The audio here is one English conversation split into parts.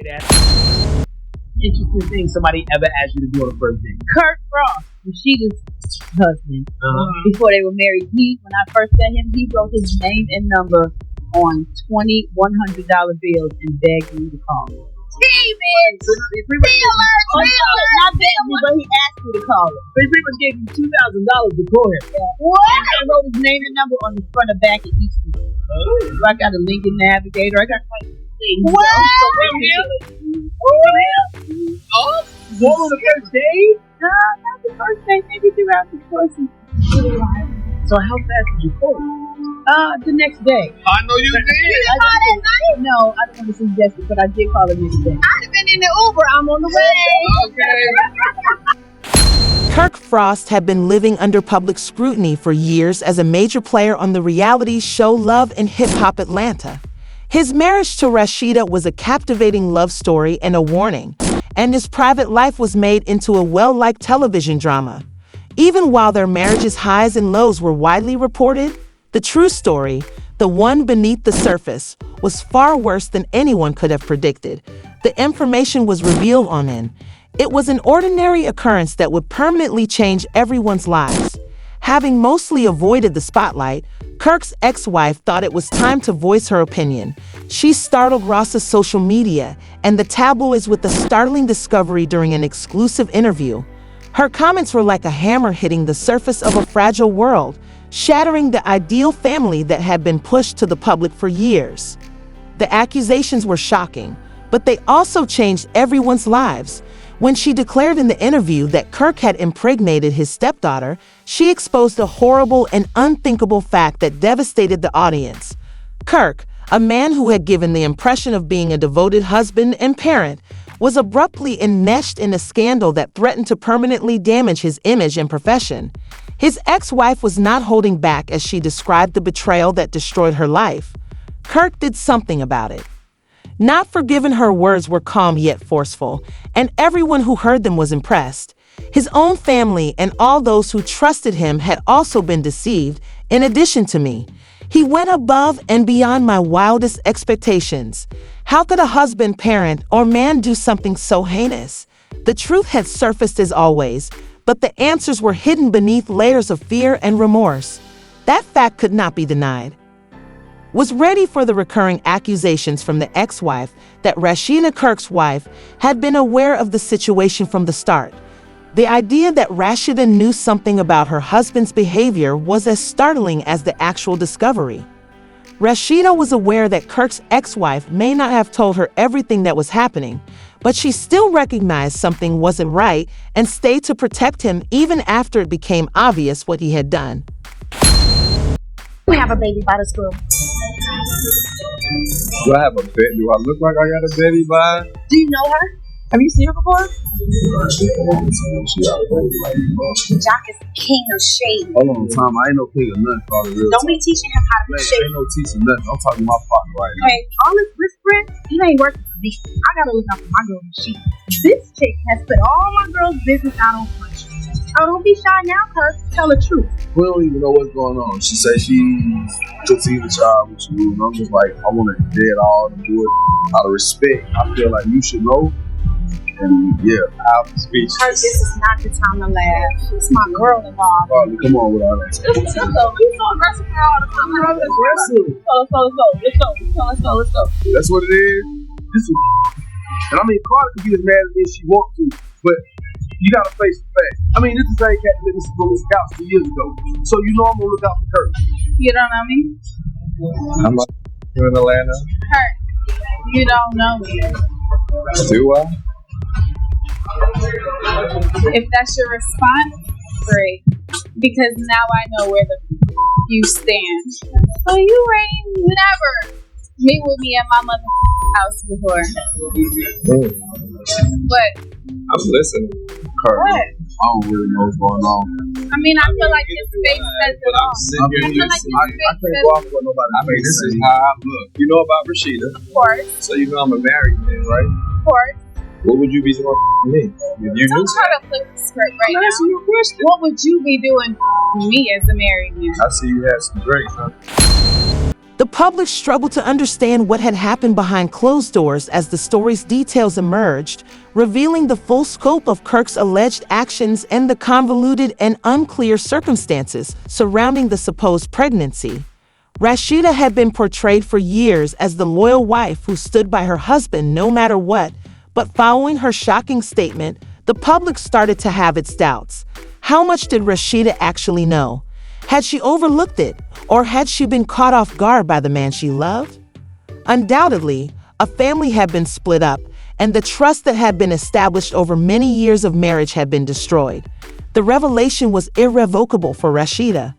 Interesting thing somebody ever asked you to do on a first date. Kirk Frost, Rasheeda's husband, before they were married, when I first met him, he wrote his name and number on 20 $100 bills and begged me to call him. Steven! Not begged me, but he asked me to call him. They pretty much gave you $2,000 to call him. What? And I wrote his name and number on the front and back of each one. So I got a Lincoln Navigator. I got quite things. What? Oh, all on the first date? No, not the first date. Maybe throughout the course of a while. So how fast did you call him? The next day. I know you did. You didn't call that night? No, I don't want to suggest it, but I did call him the next day. I'd have been in the Uber. I'm on the way. Okay. Kirk Frost had been living under public scrutiny for years as a major player on the reality show Love and Hip Hop Atlanta. His marriage to Rasheeda was a captivating love story and a warning, and his private life was made into a well-liked television drama. Even while their marriage's highs and lows were widely reported, the true story, the one beneath the surface, was far worse than anyone could have predicted. The information was revealed on it. It was an ordinary occurrence that would permanently change everyone's lives. Having mostly avoided the spotlight, Kirk's ex-wife thought it was time to voice her opinion. She startled Ross's social media and the tabloids with a startling discovery during an exclusive interview. Her comments were like a hammer hitting the surface of a fragile world, shattering the ideal family that had been pushed to the public for years. The accusations were shocking, but they also changed everyone's lives. When she declared in the interview that Kirk had impregnated his stepdaughter, she exposed a horrible and unthinkable fact that devastated the audience. Kirk, a man who had given the impression of being a devoted husband and parent, was abruptly enmeshed in a scandal that threatened to permanently damage his image and profession. His ex-wife was not holding back as she described the betrayal that destroyed her life. Kirk did something about it. Not forgiven, her words were calm yet forceful, and everyone who heard them was impressed. His own family and all those who trusted him had also been deceived, in addition to me. He went above and beyond my wildest expectations. How could a husband, parent, or man do something so heinous? The truth had surfaced as always, but the answers were hidden beneath layers of fear and remorse. That fact could not be denied. Was ready for the recurring accusations from the ex-wife that Rasheeda, Kirk's wife, had been aware of the situation from the start. The idea that Rasheeda knew something about her husband's behavior was as startling as the actual discovery. Rasheeda was aware that Kirk's ex-wife may not have told her everything that was happening, but she still recognized something wasn't right and stayed to protect him even after it became obvious what he had done. We have a baby by the school. Do I have a bet? Do I look like I got a baby by? Do you know her? Have you seen her before? Jock is the king of shade. Hold on, Tom. I ain't no king of nothing. For the real Don't be teaching him how to be shady. Ain't no teaching nothing. I'm talking to my partner right now. Hey, all this whispering, it ain't working for me. I gotta look out for my girl Rasheeda. This chick has put all my girls' business out on front. Oh, don't be shy now, Kirk. Tell the truth. We don't even know what's going on. She said she's continuing the child with you, and I'm just like, I want to dead all and do it out of respect. I feel like you should know. And yeah, I'll be speechless. Kirk, this is not the time to laugh. It's my girl involved. Carly, come on with all that. He's so aggressive for all the time. Aggressive. Let's go. That's what it is. This is, and I mean, Carly can be as mad at me as she wants to, but you gotta face the fact. I mean, this is the same cat that let me sit on this couch 2 years ago. So you know I'm gonna look out for Kirk. You don't know me? I'm like, you in Atlanta? Kirk, you don't know me. Do I? If that's your response, great. Because now I know where you stand. So you ain't never meet with me at my mother's house before. But I'm listening. Kirk, what? I don't really know what's going on. I mean, I feel like his face says it all. I can't go off with nobody. I mean, this is how I look. You know about Rasheeda? Of course. So you know I'm a married man, right? Of course. What would you be doing for me? If you Don't try to flip the script right now. You a question. What would you be doing for me as a married man? I see you had some drinks, huh? The public struggled to understand what had happened behind closed doors as the story's details emerged, revealing the full scope of Kirk's alleged actions and the convoluted and unclear circumstances surrounding the supposed pregnancy. Rasheeda had been portrayed for years as the loyal wife who stood by her husband no matter what, but following her shocking statement, the public started to have its doubts. How much did Rasheeda actually know? Had she overlooked it, or had she been caught off guard by the man she loved? Undoubtedly, a family had been split up, and the trust that had been established over many years of marriage had been destroyed. The revelation was irrevocable for Rasheeda.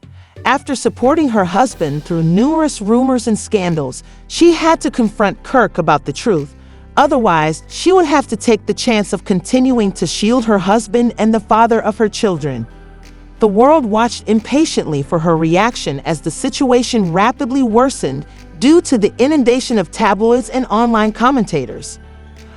After supporting her husband through numerous rumors and scandals, she had to confront Kirk about the truth. Otherwise, she would have to take the chance of continuing to shield her husband and the father of her children. The world watched impatiently for her reaction as the situation rapidly worsened due to the inundation of tabloids and online commentators.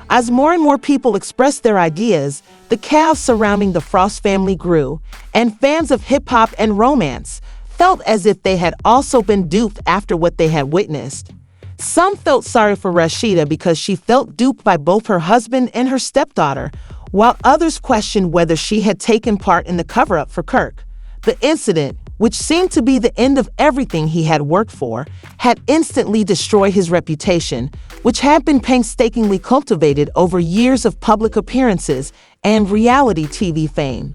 As more and more people expressed their ideas, the chaos surrounding the Frost family grew, and fans of hip-hop and romance felt as if they had also been duped after what they had witnessed. Some felt sorry for Rasheeda because she felt duped by both her husband and her stepdaughter, while others questioned whether she had taken part in the cover-up for Kirk. The incident, which seemed to be the end of everything he had worked for, had instantly destroyed his reputation, which had been painstakingly cultivated over years of public appearances and reality TV fame.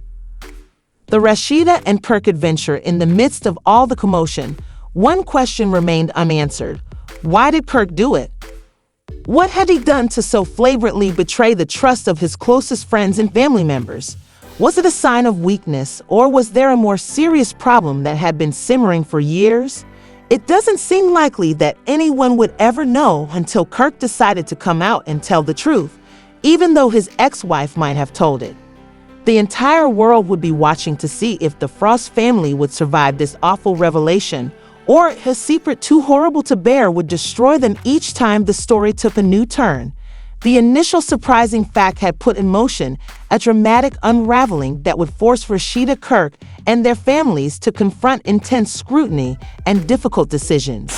The Rasheeda and Kirk adventure. In the midst of all the commotion, one question remained unanswered. Why did Kirk do it? What had he done to so flagrantly betray the trust of his closest friends and family members? Was it a sign of weakness, or was there a more serious problem that had been simmering for years? It doesn't seem likely that anyone would ever know until Kirk decided to come out and tell the truth, even though his ex-wife might have told it. The entire world would be watching to see if the Frost family would survive this awful revelation, or his secret too horrible to bear would destroy them each time the story took a new turn. The initial surprising fact had put in motion a dramatic unraveling that would force Rasheeda, Kirk, and their families to confront intense scrutiny and difficult decisions.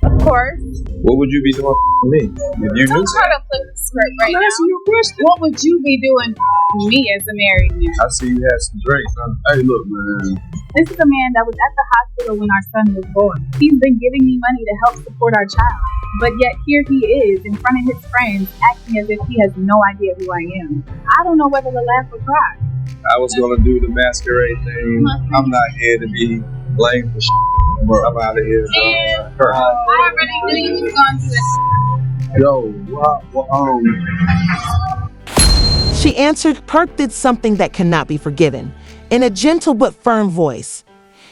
Of course. What would you be doing for me if you knew Don't try to flip the script right now. What would you be doing for me as a married man? I see you had some drinks, huh? Hey, look, man. This is a man that was at the hospital when our son was born. He's been giving me money to help support our child. But yet here he is in front of his friends acting as if he has no idea who I am. I don't know whether to laugh or cry. I was going to do the masquerade thing. I'm not here to be blamed for shit. I'm out of here. I already knew you was going to do this. She answered. Kirk did something that cannot be forgiven, in a gentle but firm voice.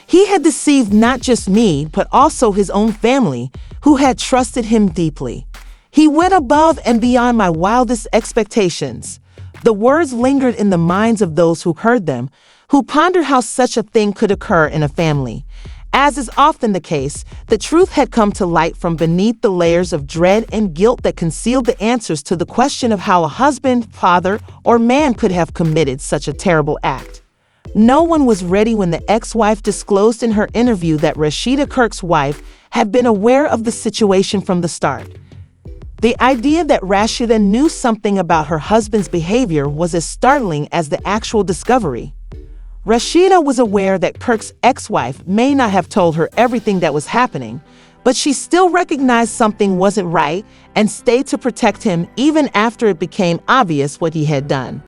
He had deceived not just me, but also his own family, who had trusted him deeply. He went above and beyond my wildest expectations. The words lingered in the minds of those who heard them, who pondered how such a thing could occur in a family. As is often the case, the truth had come to light from beneath the layers of dread and guilt that concealed the answers to the question of how a husband, father, or man could have committed such a terrible act. No one was ready when the ex-wife disclosed in her interview that Rasheeda, Kirk's wife, had been aware of the situation from the start. The idea that Rasheeda knew something about her husband's behavior was as startling as the actual discovery. Rasheeda was aware that Kirk's ex-wife may not have told her everything that was happening, but she still recognized something wasn't right and stayed to protect him even after it became obvious what he had done.